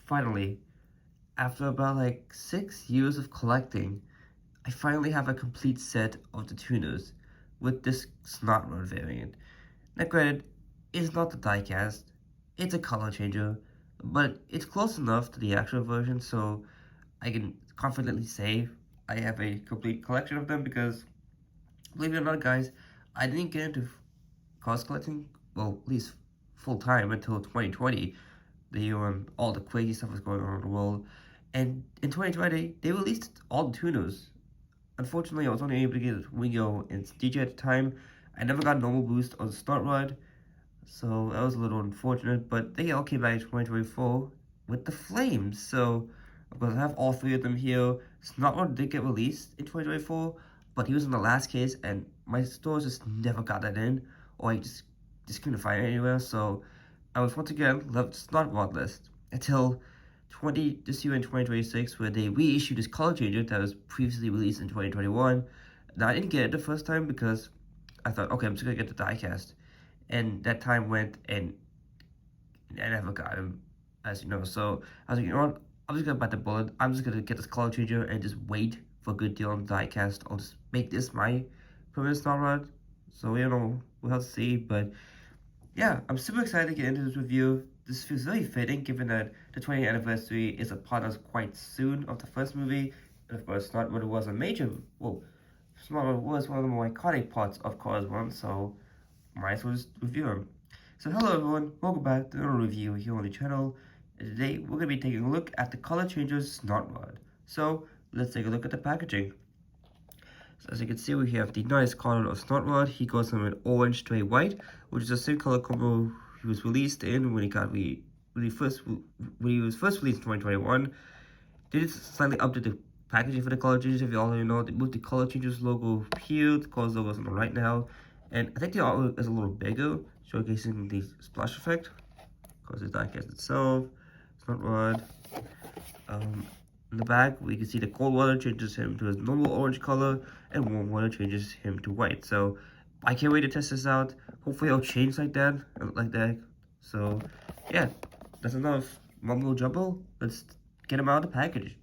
Finally, after about like 6 years of collecting, I finally have a complete set of the tuners with this Snot Rod variant. Now granted, it's not the diecast, it's a color changer, but it's close enough to the actual version so I can confidently say I have a complete collection of them because, believe it or not guys, I didn't get into cars collecting, well, at least full time until 2020, the year when all the crazy stuff was going on in the world. And in 2020, they released all the tuners. Unfortunately, I was only able to get Wingo and DJ at the time. I never got normal boost on Snot Rod, so that was a little unfortunate, but they all came back in 2024 with the Flames. So, of course, I have all three of them here. Snot Rod did get released in 2024, but he was in the last case, and my stores just never got that in, or I just couldn't find it anywhere. So, I was once again left Snot Rod list until this year in 2026, where they reissued this color changer that was previously released in 2021. Now, I didn't get it the first time because I thought, okay, I'm just gonna get the diecast. And that time went, and I never got him, as you know. So I was like, you know what? I'm just gonna bite the bullet. I'm just gonna get this color changer and just wait for a good deal on the diecast. I'll just make this my permanent Snot Rod. So you know, we'll have to see. But yeah, I'm super excited to get into this review. This feels very fitting given that the 20th anniversary is upon us quite soon of the first movie. And of course, Snot Rod was a major, well, Snot Rod was one of the more iconic parts of Cars 1, so might as well just review them. So hello everyone, welcome back to another review here on the channel. And today we're going to be taking a look at the color changes Snot Rod. So let's take a look at the packaging. So as you can see, we have the nice color of Snot Rod. He goes from an orange to a white, which is the same color combo he was released in when he was first released in 2021. They did slightly update the packaging for the color changes. If you already know, they moved the color changes logo here. The colors logo is on the right now, and I think the artwork is a little bigger, showcasing the splash effect. Because the diecast itself, Snot Rod. In the back, we can see the cold water changes him to his normal orange color, and warm water changes him to white. So I can't wait to test this out. Hopefully it'll change like that. So yeah, that's enough mumbo jumbo. Let's get him out of the package.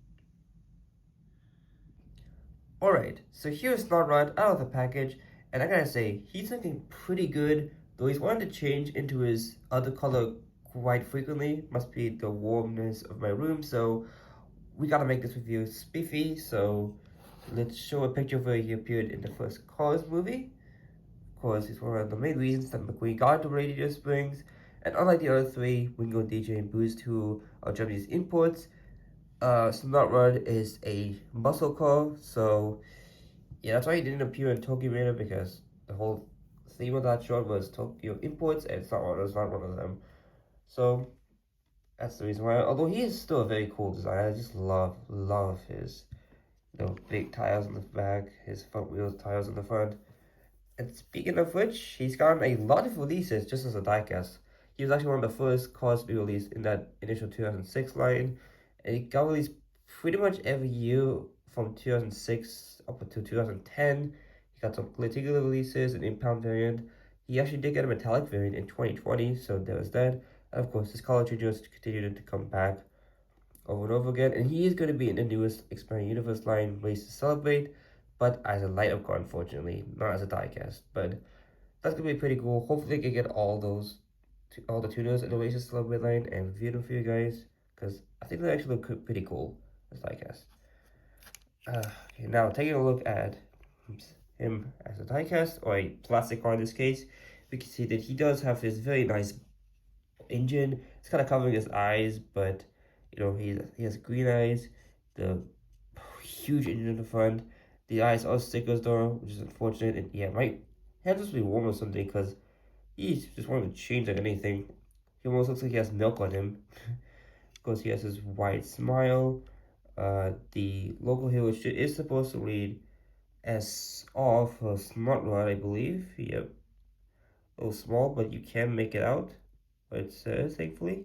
Alright, so here's Snot Rod out of the package, and I gotta say, he's looking pretty good, though he's wanting to change into his other color quite frequently. Must be the warmness of my room, so we gotta make this review spiffy, so let's show a picture of where he appeared in the first Cars movie. Of course, it's one of the main reasons that McQueen got into Radiator Springs, and unlike the other three, Wingo, DJ, and Boost, who are Japanese imports, Snot Rod is a muscle car, so yeah, that's why he didn't appear in Tokyo Raider, because the whole theme of that short was Tokyo imports, and Snot Rod was not one of them. So that's the reason why. Although he is still a very cool design, I just love his big tires on the back, his front wheels tires on the front. And speaking of which, he's gotten a lot of releases just as a diecast. He was actually one of the first cars to be released in that initial 2006 line, and he got released pretty much every year from 2006 up until 2010. He got some particular releases, an impound variant. He actually did get a metallic variant in 2020, so there was that. And of course, his color changes continued to come back over and over again, and he is going to be in the newest Expanded Universe line, Race to Celebrate, but as a light-up car, unfortunately, not as a diecast. But that's going to be pretty cool. Hopefully, I can get all the tuners in the Race to Celebrate line and review them for you guys, because I think they actually look pretty cool as diecast. Okay, now taking a look at him as a diecast, or a plastic car in this case, we can see that he does have this very nice engine. It's kind of covering his eyes, but you know, he has green eyes, the huge engine in the front. The eyes are stickers though, which is unfortunate. And yeah, my hands must be warm or something, because he's just wanting to change like anything. He almost looks like he has milk on him. Because he has his wide smile. The logo here, which is supposed to read SR for Snot Rod, I believe. Yep. A little small, but you can make it out. What it says, thankfully.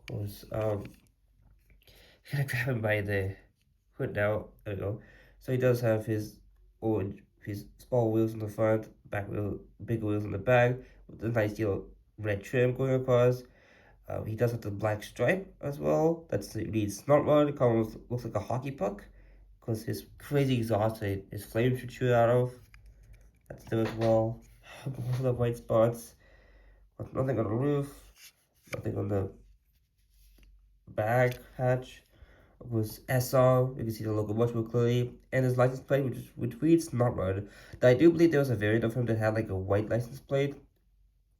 Of course, gonna grab him by the hood now. There we go. So he does have his small wheels in the front, back wheel, big wheels in the back, with a nice yellow red trim going across. He does have the black stripe as well. That's the lead Snot Rod. It kind of looks like a hockey puck because his crazy exhaust his flames should shoot out of. That's there as well. Most of the white spots. Nothing on the roof. Nothing on the bag hatch. It was SR. You can see the logo much more clearly. And his license plate, which reads Snot Rod. Now, I do believe there was a variant of him that had like a white license plate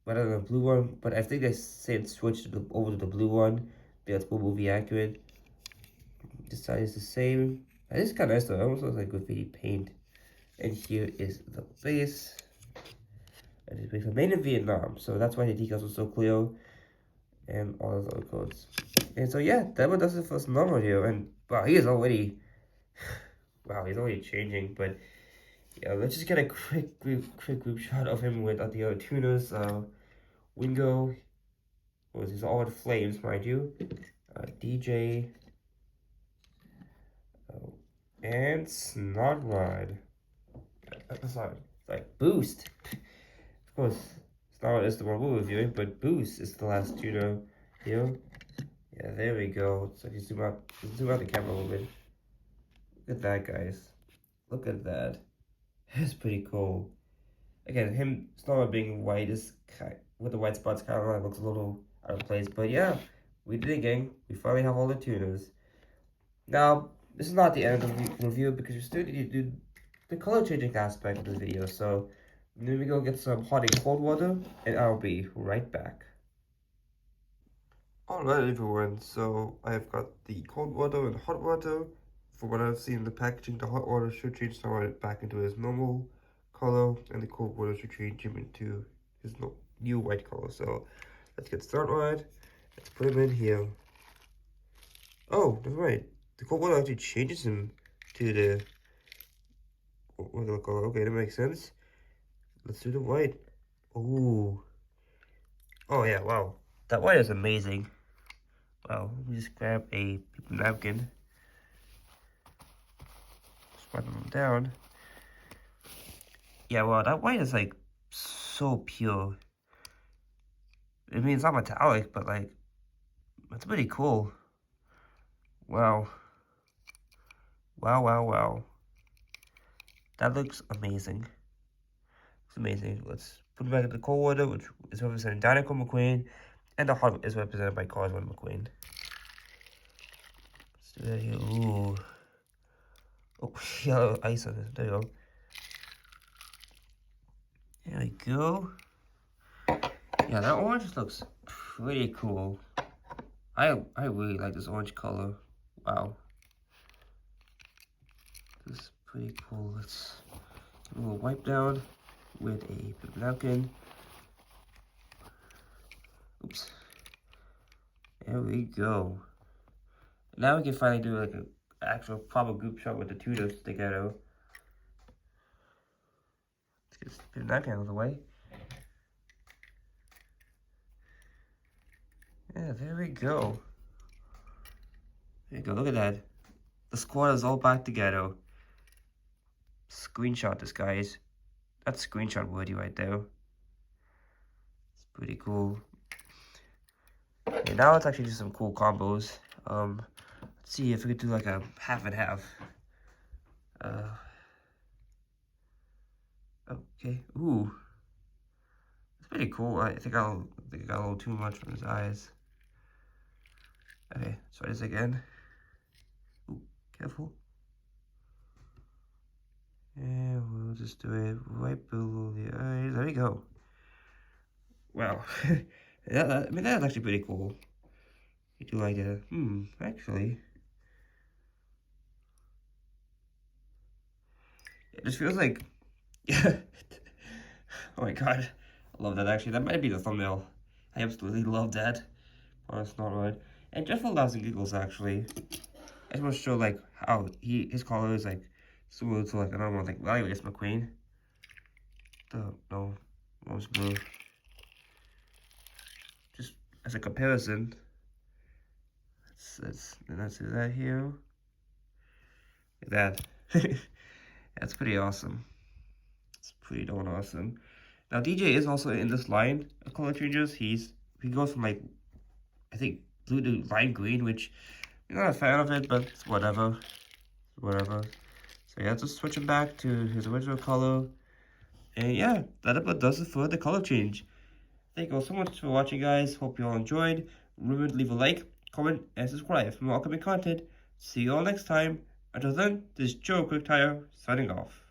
rather than a blue one, but I think they said switched over to the blue one because it's more movie accurate. This side is the same. It is kind of nice though. It almost looks like graffiti paint. And here is the base. And it's based made in Vietnam, so that's why the decals are so clear and all those other codes. And so yeah, that one does it for Snot Rod here. And wow, he is already wow, he's already changing. But yeah, let's just get a quick group shot of him with the other tuners. Wingo, was he's all in flames, mind you. DJ, and Snot Rod. Sorry, like Boost. Of course, Snot Rod is the one we're reviewing, but Boost is the last tuner here. Yeah, there we go. So if you zoom out the camera a little bit. Look at that, guys. Look at that. It's pretty cool. Again, him Snot Rod being white is kind with the white spots kind of like looks a little out of place, but yeah, we did it, gang. We finally have all the tuners. Now, this is not the end of the review because we still need to do the color changing aspect of the video. So, let me go get some hot and cold water, and I'll be right back. Alright, everyone. So I've got the cold water and hot water. From what I've seen in the packaging, the hot water should change Snot Rod back into his normal color, and the cold water should change him into his new white color. So let's get started. Let's put him in here. Oh, that's right. The cold water actually changes him to the regular color. Okay, that makes sense. Let's do the white. Ooh. Oh yeah, wow. That white is amazing. Wow, let me just grab a paper napkin. Swipe them down. Yeah, wow, that white is like so pure. I mean, it's not metallic, but like, it's pretty cool. Wow. Wow, wow, wow. That looks amazing. It's amazing. Let's put it back in the cold water, which is representing Danica McQueen, and the hot is represented by Cosmo McQueen. Let's do that here. Ooh. Oh, yellow ice on it. There you go. There we go. Yeah, that orange looks pretty cool. I really like this orange color. Wow. This is pretty cool. Let's do a little wipe down with a paper napkin. Oops. There we go. Now we can finally do like an actual proper group shot with the tuners together. Let's get this paper napkin out of the way. Yeah, there we go. There you go, look at that. The squad is all back together. Screenshot this, guys. That's screenshot worthy right there. It's pretty cool. Okay, now let's actually do some cool combos. Let's see if we could do like a half and half. Okay, ooh. It's pretty cool. I think I got a little too much from his eyes. Okay, let's try this again. Ooh, careful. And we'll just do it right below the eyes. There we go. Wow. I mean, that's actually pretty cool. You do like that? Actually. It just feels like... oh my god. I love that, actually. That might be the thumbnail. I absolutely love that. Oh, that's not right. And just for laughs and giggles, actually, I just want to show, like, how his color is, like, similar to, like, another one, like, Value McQueen. No, most blue. Just as a comparison, let's do that here. Look at that. That's pretty awesome. It's pretty darn awesome. Now DJ is also in this line of color changes. He goes from like I think, blue to lime green, which I'm not a fan of it, but whatever. Whatever. So yeah, just switch him back to his original color. And yeah, that about does it for the color change. Thank you all so much for watching, guys. Hope you all enjoyed. Remember to leave a like, comment, and subscribe for more upcoming content. See you all next time. Until then, this is Joe Quick Tire signing off.